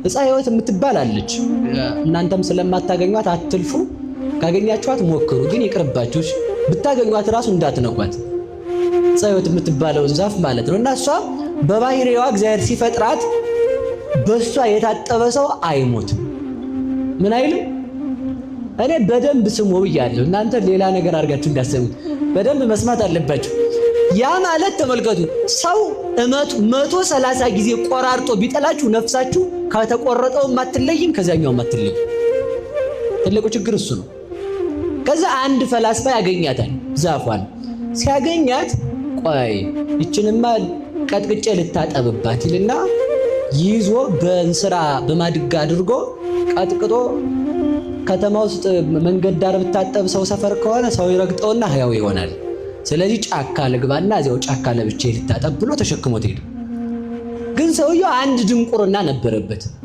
ዕፀ ሕይወት የምትባል አለች። እናንተም ስለማታገኟት አትልፉ፣ ካገኛችኋት ሞክሩ፣ ግን ይቅርባችሁ። ብታገኟት ራሱ እንዳትነኳት። ዕፀ ሕይወት የምትባለው ዛፍ ማለት ነው። እና እሷ በባህሪዋ እግዚአብሔር ሲፈጥራት በእሷ የታጠበ ሰው አይሞትም። ምን አይልም? እኔ በደንብ ስሙ ብያለሁ። እናንተ ሌላ ነገር አድርጋችሁ እንዳሰሙት በደንብ መስማት አለባችሁ። ያ ማለት ተመልከቱ፣ ሰው 130 ጊዜ ቆራርጦ ቢጠላችሁ ነፍሳችሁ ከተቆረጠውም አትለይም፣ ከዛኛውም አትለይም። ትልቁ ችግር እሱ ነው። ከዛ አንድ ፈላስፋ ያገኛታል ዛፏን። ሲያገኛት ቆይ ይችንማ ቀጥቅጬ ልታጠብባት ይልና ይዞ በእንስራ በማድጋ አድርጎ ቀጥቅጦ ከተማ ውስጥ መንገድ ዳር ብታጠብ ሰው ሰፈር ከሆነ ሰው ይረግጠውና ሕያው ይሆናል። ስለዚህ ጫካ ልግባና እዚያው ጫካ ለብቻ ልታጠብ ብሎ ተሸክሞት ሄደ። ግን ሰውየው አንድ ድንቁርና ነበረበት።